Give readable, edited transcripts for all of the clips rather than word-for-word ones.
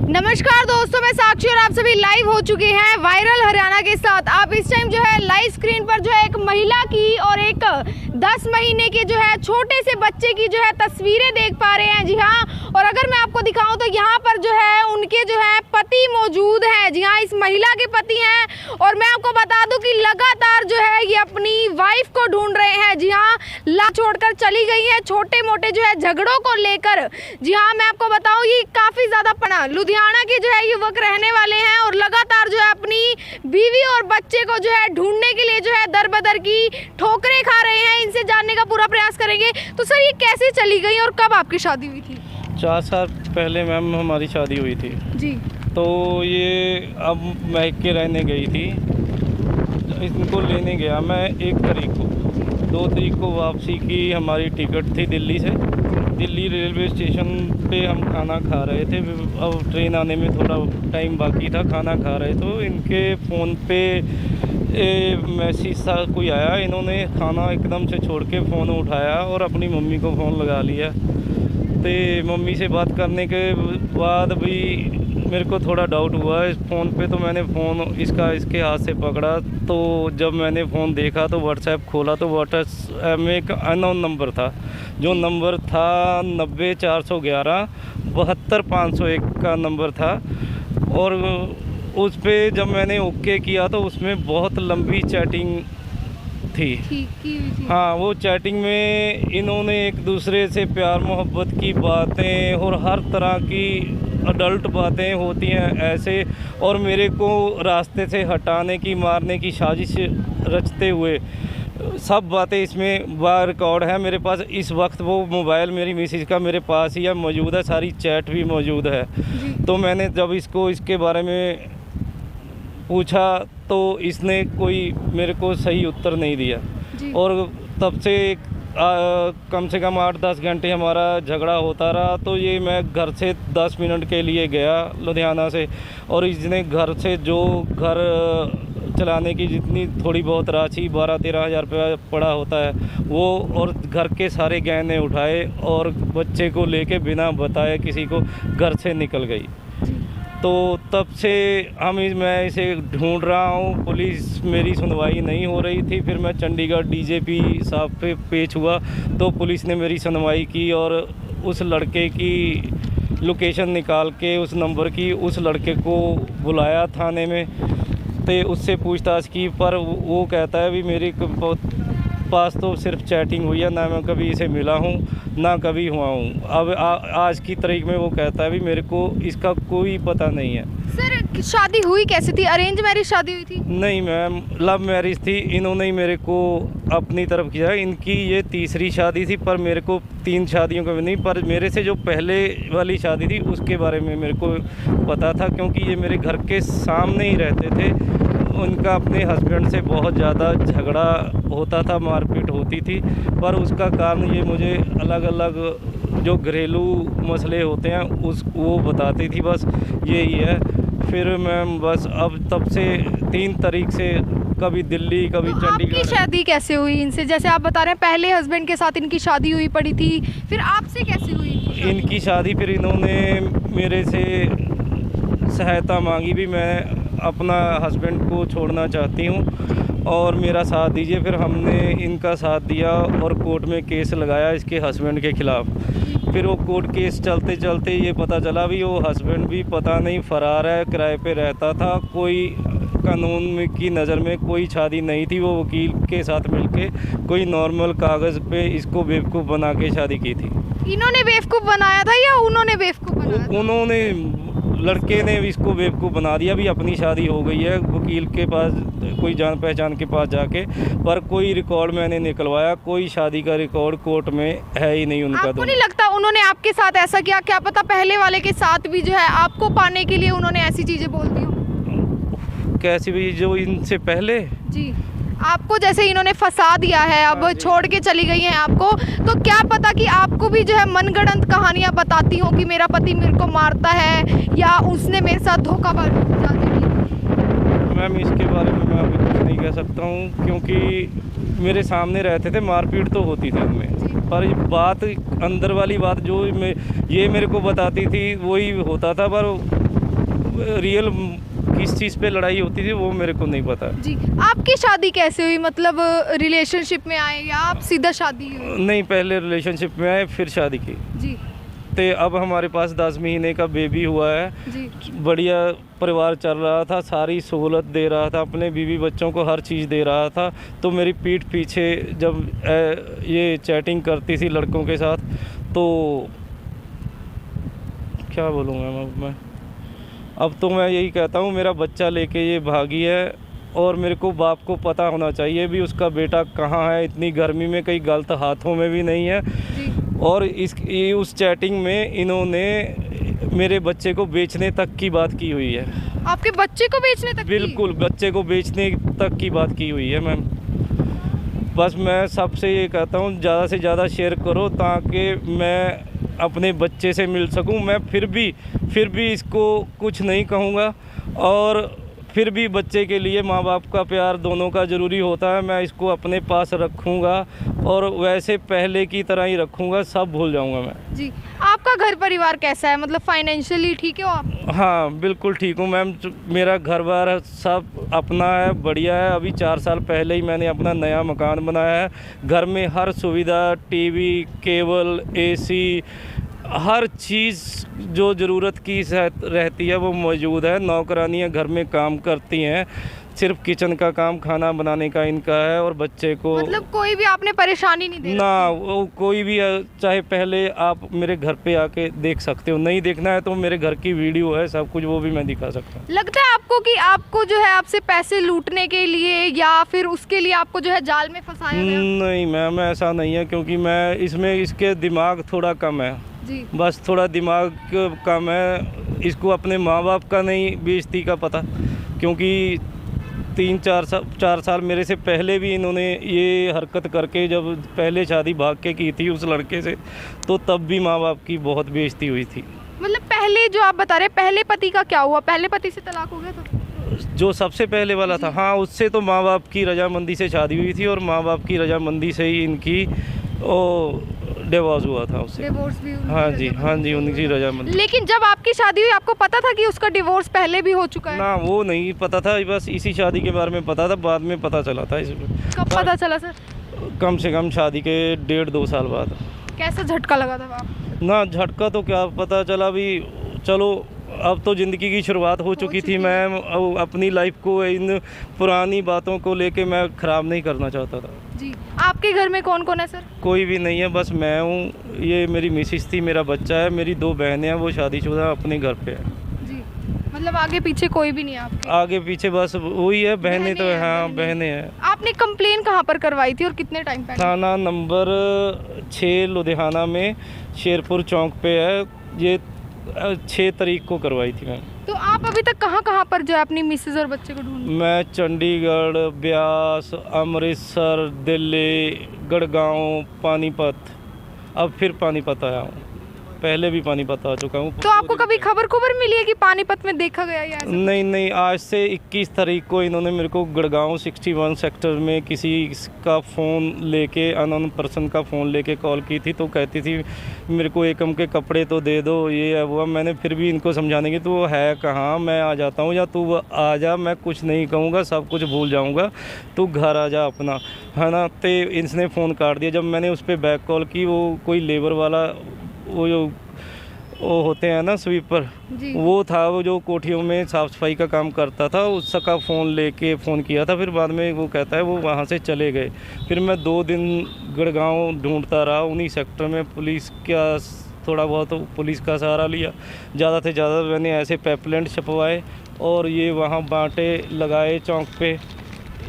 नमस्कार दोस्तों, मैं साक्षी और आप सभी लाइव हो चुके हैं वायरल हरियाणा के साथ। आप इस टाइम जो है लाइव स्क्रीन पर जो है एक महिला की और एक 10 महीने के जो है छोटे से बच्चे की जो है तस्वीरें देख पा रहे हैं। जी हाँ, और अगर मैं आपको दिखाऊं तो यहाँ पर जो है उनके जो है पति मौजूद हैं। जी हाँ, इस महिला के पति हैं और मैं आपको बता दूं कि लगातार जो है ये अपनी वाइफ को ढूंढ रहे हैं। जी हाँ, ला छोड़कर चली गई है छोटे मोटे जो है झगड़ों को लेकर। जी हाँ, मैं आपको बताऊं ये काफ़ी ज़्यादा पड़ा लुधियाना के जो है युवक रहने वाले हैं और लगातार जो है अपनी बीवी और बच्चे को जो है ढूंढने के लिए जो है दर बदर की ठोकरें खा रहे हैं। इनसे जानने का पूरा प्रयास करेंगे। तो सर, ये कैसे चली गई और कब आपकी शादी हुई थी? 4 साल पहले मैम हमारी शादी हुई थी जी। तो ये अब महक के रहने गई थी। इनको लेने गया मैं 1 तारीख को, 2 तारीख को वापसी की हमारी टिकट थी दिल्ली से। दिल्ली रेलवे स्टेशन पे हम खाना खा रहे थे। अब ट्रेन आने में थोड़ा टाइम बाकी था, खाना खा रहे तो इनके फ़ोन पे मैसेज सा कोई आया। इन्होंने खाना एकदम से छोड़ के फ़ोन उठाया और अपनी मम्मी को फ़ोन लगा लिया। तो मम्मी से बात करने के बाद भी मेरे को थोड़ा डाउट हुआ इस फ़ोन पे, तो मैंने फ़ोन इसके हाथ से पकड़ा। तो जब मैंने फ़ोन देखा तो व्हाट्सएप खोला तो व्हाट्सएप में एक अननोन नंबर था। जो नंबर था 90 411 72 501 का नंबर था। और उस पर जब मैंने ओके किया तो उसमें बहुत लंबी चैटिंग थी। हाँ, वो चैटिंग में इन्होंने एक दूसरे से प्यार मोहब्बत की बातें और हर तरह की अडल्ट बातें होती हैं ऐसे, और मेरे को रास्ते से हटाने की, मारने की साजिश रचते हुए सब बातें इसमें रिकॉर्ड है मेरे पास। इस वक्त वो मोबाइल मेरी मिसेज का मेरे पास ही है, मौजूद है, सारी चैट भी मौजूद है। तो मैंने जब इसको इसके बारे में पूछा तो इसने कोई मेरे को सही उत्तर नहीं दिया। और तब से कम से कम 8-10 घंटे हमारा झगड़ा होता रहा। तो ये मैं घर से 10 मिनट के लिए गया लुधियाना से, और इसने घर से जो घर चलाने की जितनी थोड़ी बहुत राशि 12-13 हज़ार रुपया पड़ा होता है वो, और घर के सारे गहने उठाए और बच्चे को लेके बिना बताए किसी को घर से निकल गई। तो तब से मैं इसे ढूंढ रहा हूँ। पुलिस मेरी सुनवाई नहीं हो रही थी। फिर मैं चंडीगढ़ डीजीपी साहब पे पेश हुआ तो पुलिस ने मेरी सुनवाई की और उस लड़के की लोकेशन निकाल के उस नंबर की उस लड़के को बुलाया थाने में। तो उससे पूछताछ की, पर वो कहता है भी मेरे पास तो सिर्फ चैटिंग हुई है, ना मैं कभी इसे मिला हूँ ना कभी हुआ हूँ। अब आज की तारीख में वो कहता है भी मेरे को इसका कोई पता नहीं है। सर, शादी हुई कैसे थी? अरेंज मैरिज शादी हुई थी? नहीं मैम, लव मैरिज थी। इन्होंने ही मेरे को अपनी तरफ किया। इनकी ये 3री शादी थी, पर मेरे को 3 शादियों का नहीं, पर मेरे से जो पहले वाली शादी थी उसके बारे में मेरे को पता था, क्योंकि ये मेरे घर के सामने ही रहते थे। उनका अपने हस्बैंड से बहुत ज़्यादा झगड़ा होता था, मारपीट होती थी, पर उसका कारण ये मुझे अलग अलग जो घरेलू मसले होते हैं वो बताती थी, बस यही है। फिर मैं बस अब तब से 3 तारीख से कभी दिल्ली कभी चंडीगढ़। आपकी शादी कैसे हुई इनसे? जैसे आप बता रहे हैं पहले हस्बैंड के साथ इनकी शादी हुई पड़ी थी, फिर आपसे कैसे हुई इनकी शादी? फिर इन्होंने मेरे से सहायता मांगी भी, मैं अपना हस्बैंड को छोड़ना चाहती हूँ और मेरा साथ दीजिए। फिर हमने इनका साथ दिया और कोर्ट में केस लगाया इसके हस्बैंड के ख़िलाफ़। फिर वो कोर्ट केस चलते चलते ये पता चला भी वो हस्बैंड भी पता नहीं फरार है, किराए पे रहता था। कोई कानून की नज़र में कोई शादी नहीं थी। वो वकील के साथ मिलके कोई नॉर्मल कागज़ पे इसको बेवकूफ़ बना के शादी की थी। इन्होंने बेवकूफ़ बनाया था या उन्होंने बेवकूफ़ बनाया था? उन्होंने, लड़के ने इसको बेवकूफ़ बना दिया। भी अपनी शादी हो गई है वकील के पास, कोई जान पहचान के पास जाके, पर कोई रिकॉर्ड मैंने निकलवाया, कोई शादी का रिकॉर्ड कोर्ट में है ही नहीं उनका। आपको नहीं लगता उन्होंने आपके साथ ऐसा किया? क्या पता पहले वाले के साथ भी जो है आपको पाने के लिए उन्होंने ऐसी चीज़ें बोल दी हो? कैसी भी? जो इनसे पहले जी, आपको जैसे इन्होंने फंसा दिया है, अब छोड़ के चली गई हैं आपको, तो क्या पता कि आपको भी जो है मनगढ़ंत कहानियां बताती हो कि मेरा पति मेरे को मारता है या उसने मेरे साथ धोखाबाजी की। मैम इसके बारे में मैं अभी कुछ नहीं कह सकता हूँ, क्योंकि मेरे सामने रहते थे, मारपीट तो होती थी उनमें, पर बात अंदर वाली बात जो ये मेरे को बताती थी वही होता था। पर रियल किस चीज़ पे लड़ाई होती थी वो मेरे को नहीं पता। जी, आपकी शादी कैसे हुई? मतलब रिलेशनशिप में आए या आप सीधा शादी हुई? नहीं, पहले रिलेशनशिप में आए फिर शादी की। जी तो अब हमारे पास 10 महीने का बेबी हुआ है। जी बढ़िया परिवार चल रहा था, सारी सहूलत दे रहा था, अपने बीवी बच्चों को हर चीज़ दे रहा था। तो मेरी पीठ पीछे जब ये चैटिंग करती थी लड़कों के साथ, तो क्या बोलूँगा मैं अब तो मैं यही कहता हूँ, मेरा बच्चा लेके ये भागी है और मेरे को बाप को पता होना चाहिए भी उसका बेटा कहाँ है। इतनी गर्मी में कहीं गलत हाथों में भी नहीं है। जी और उस चैटिंग में इन्होंने मेरे बच्चे को बेचने तक की बात की हुई है। आपके बच्चे को बेचने तक की? बिल्कुल, बच्चे को बेचने तक की बात की हुई है मैम। बस मैं सबसे ये कहता हूँ ज़्यादा से ज़्यादा शेयर करो ताकि मैं अपने बच्चे से मिल सकूँ। मैं फिर भी इसको कुछ नहीं कहूँगा और फिर भी बच्चे के लिए माँ बाप का प्यार दोनों का ज़रूरी होता है। मैं इसको अपने पास रखूँगा और वैसे पहले की तरह ही रखूँगा, सब भूल जाऊँगा मैं। जी, आपका घर परिवार कैसा है? मतलब फाइनेंशियली ठीक हो आप? हाँ, बिल्कुल ठीक हूँ मैम। मेरा घर बार सब अपना है, बढ़िया है। अभी 4 साल पहले ही मैंने अपना नया मकान बनाया है। घर में हर सुविधा, टीवी, केबल, एसी, हर चीज़ जो ज़रूरत की रहती है वो मौजूद है। नौकरानियाँ घर में काम करती हैं, सिर्फ किचन का काम, खाना बनाने का इनका है। और बच्चे को मतलब कोई भी आपने परेशानी नहीं दी? ना, वो कोई भी चाहे पहले आप मेरे घर पे आके देख सकते हो, नहीं देखना है तो मेरे घर की वीडियो है, सब कुछ वो भी मैं दिखा सकता हूँ। लगता है आपको कि आपको जो है आपसे पैसे लूटने के लिए या फिर उसके लिए आपको जो है जाल में फंसाया गया? नहीं मैम, ऐसा नहीं है, क्योंकि मैं इसके दिमाग थोड़ा कम है। जी बस थोड़ा दिमाग कम है। इसको अपने माँ बाप का नहीं बेइज्जती का पता, क्योंकि 4 साल मेरे से पहले भी इन्होंने ये हरकत करके, जब पहले शादी भाग के की थी उस लड़के से, तो तब भी माँ बाप की बहुत बेइज्जती हुई थी। मतलब पहले जो आप बता रहे हैं, पहले पति का क्या हुआ? पहले पति से तलाक हो गया था? जो सबसे पहले वाला था, हाँ, उससे तो माँ बाप की रजामंदी से शादी हुई थी और माँ बाप की रजामंदी से ही इनकी डिवोर्स हुआ था उससे। डिवोर्स भी? हाँ जी, उनकी रजामंदी। लेकिन जब आपकी शादी हुई आपको पता था कि उसका डिवोर्स पहले भी हो चुका है? ना, वो नहीं पता था, बस इसी शादी के बारे में पता था, बाद में पता चला था इसमें। कब पता चला सर? कम से कम शादी के 1.5-2 साल बाद। कैसा झटका लगा था आपको? ना, झटका तो क्या पता चला भी, चलो अब तो ज़िंदगी की शुरुआत हो चुकी थी। मैं अपनी लाइफ को इन पुरानी बातों को लेके मैं ख़राब नहीं करना चाहता था। जी, आपके घर में कौन कौन है सर? कोई भी नहीं है, बस मैं हूँ, ये मेरी मिसिस थी, मेरा बच्चा है, मेरी 2 बहनें हैं, वो शादीशुदा अपने घर पे है। जी, मतलब आगे पीछे कोई भी नहीं है आपके? आगे पीछे बस वही है, बहनें तो हैं। हाँ, बहनें हैं। आपने कंप्लेन कहाँ पर करवाई थी और कितने टाइम पहले? थाना नंबर 6 लुधियाना में शेरपुर चौक पे है। ये 6 तारीख को करवाई थी मैं। तो आप अभी तक कहाँ पर जो है अपनी मिसेज और बच्चे को ढूंढ? मैं चंडीगढ़, ब्यास, अमृतसर, दिल्ली, गुड़गांव, पानीपत, अब फिर पानीपत आया हूँ। पहले भी पानीपत आ चुका हूँ। तो आपको कभी खबर मिली है कि पानीपत में देखा गया या ऐसा? नहीं, आज से 21 तारीख को इन्होंने मेरे को गुड़गांव 61 सेक्टर में किसी का फ़ोन लेके, अननोन पर्सन का फ़ोन लेके कॉल की थी। तो कहती थी मेरे को एकम के कपड़े तो दे दो, ये है वो। मैंने फिर भी इनको समझाने की, तो वो है कहाँ, मैं आ जाता हूँ, या तू आ जा, मैं कुछ नहीं कहूँगा, सब कुछ भूल जाऊँगा, तू घर आ जा अपना, है ना। तो इसने फ़ोन काट दिया। जब मैंने उस पर बैक कॉल की, वो कोई लेबर वाला, वो होते हैं ना स्वीपर, वो था, वो जो कोठियों में साफ़ सफाई का काम करता था, उसका फ़ोन किया था। फिर बाद में वो कहता है वो वहाँ से चले गए। फिर मैं 2 दिन गुड़गांव ढूंढता रहा, उन्हीं सेक्टर में पुलिस का थोड़ा बहुत पुलिस का सहारा लिया। ज़्यादा से ज़्यादा मैंने ऐसे पैपलेट छपवाए और ये वहाँ बांटे लगाए चौक पे,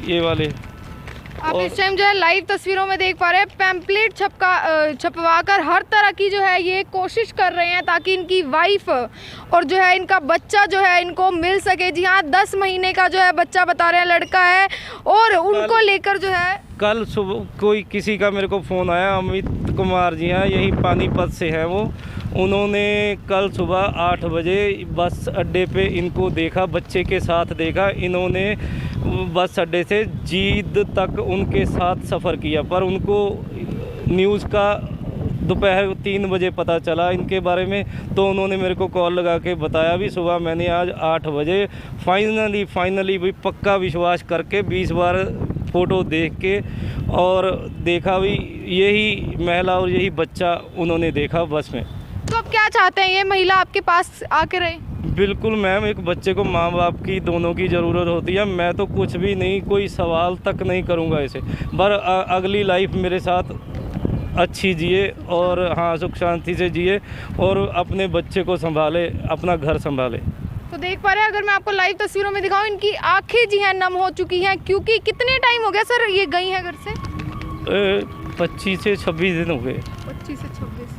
ये वाले। आप इस टाइम जो है लाइव तस्वीरों में देख पा रहे हैं, पैम्पलेट छपवा कर हर तरह की जो है ये कोशिश कर रहे हैं ताकि इनकी वाइफ और जो है इनका बच्चा जो है इनको मिल सके। जी हाँ, 10 महीने का जो है बच्चा बता रहे हैं, लड़का है, और उनको लेकर जो है कल सुबह कोई किसी का मेरे को फ़ोन आया, अमित कुमार जी हैं, यही पानीपत से हैं वो। उन्होंने कल सुबह 8 बजे बस अड्डे पे इनको देखा, बच्चे के साथ देखा। इन्होंने बस अड्डे से जींद तक उनके साथ सफ़र किया, पर उनको न्यूज़ का दोपहर 3 बजे पता चला इनके बारे में, तो उन्होंने मेरे को कॉल लगा के बताया भी। सुबह मैंने आज 8 बजे फाइनली भी पक्का विश्वास करके 20 बार फ़ोटो देख के और देखा भी, यही महिला और यही बच्चा उन्होंने देखा बस में। तो अब क्या चाहते हैं, ये महिला आपके पास आके रहे? बिल्कुल मैम, एक बच्चे को माँ बाप की दोनों की ज़रूरत होती है। मैं तो कुछ भी नहीं, कोई सवाल तक नहीं करूँगा इसे, पर अगली लाइफ मेरे साथ अच्छी जिए और हाँ सुख शांति से जिए और अपने बच्चे को संभाले, अपना घर संभाले। तो देख पा रहे हैं, अगर मैं आपको लाइव तस्वीरों में दिखाऊं, इनकी आंखें जी हैं नम हो चुकी हैं, क्योंकि कितने टाइम हो गया सर ये गई हैं घर से? 25 से 26 दिन हो गए। 25 से 26।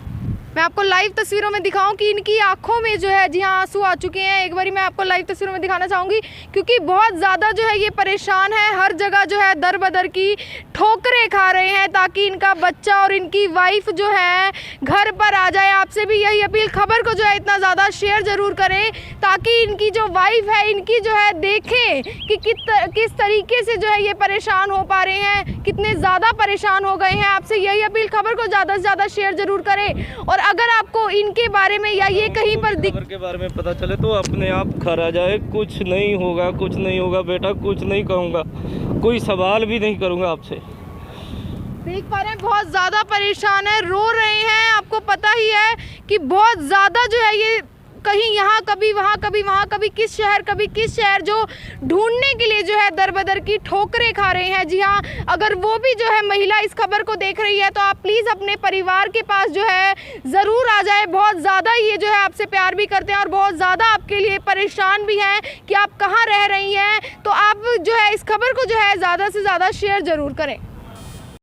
मैं आपको लाइव तस्वीरों में दिखाऊं कि इनकी आंखों में जो है जी हाँ आंसू आ चुके हैं। एक बारी मैं आपको लाइव तस्वीरों में दिखाना चाहूँगी, क्योंकि बहुत ज़्यादा जो है ये परेशान है। हर जगह जो है दर बदर की ठोकरें खा रहे हैं ताकि इनका बच्चा और इनकी वाइफ जो है घर पर आ जाए। आपसे भी यही अपील, खबर को जो है इतना ज़्यादा शेयर ज़रूर करें ताकि इनकी जो वाइफ है इनकी जो है देखें कि किस तरीके से जो है ये परेशान हो पा रहे हैं, कितने ज़्यादा परेशान हो गए हैं। आपसे यही अपील, खबर को ज़्यादा से ज़्यादा शेयर ज़रूर करें। और अगर आपको इनके बारे में या ये कहीं पर खबर के बारे में पता चले तो अपने आप घर आ जाए। कुछ नहीं होगा, कुछ नहीं होगा बेटा, कुछ नहीं कहूँगा, कोई सवाल भी नहीं करूँगा आपसे। देख पा रहे हैं बहुत ज़्यादा परेशान है, रो रहे हैं। आपको पता ही है कि बहुत ज़्यादा जो है ये कहीं यहाँ कभी वहाँ कभी वहाँ, कभी किस शहर जो ढूंढने के लिए जो है दर बदर की ठोकरें खा रहे हैं। जी हाँ, अगर वो भी जो है महिला इस खबर को देख रही है तो आप प्लीज़ अपने परिवार के पास जो है ज़रूर आ जाए। बहुत ज़्यादा ये जो है आपसे प्यार भी करते हैं और बहुत ज़्यादा आपके लिए परेशान भी हैं कि आप कहाँ रह रही हैं। तो आप जो है इस खबर को जो है ज़्यादा से ज़्यादा शेयर ज़रूर करें।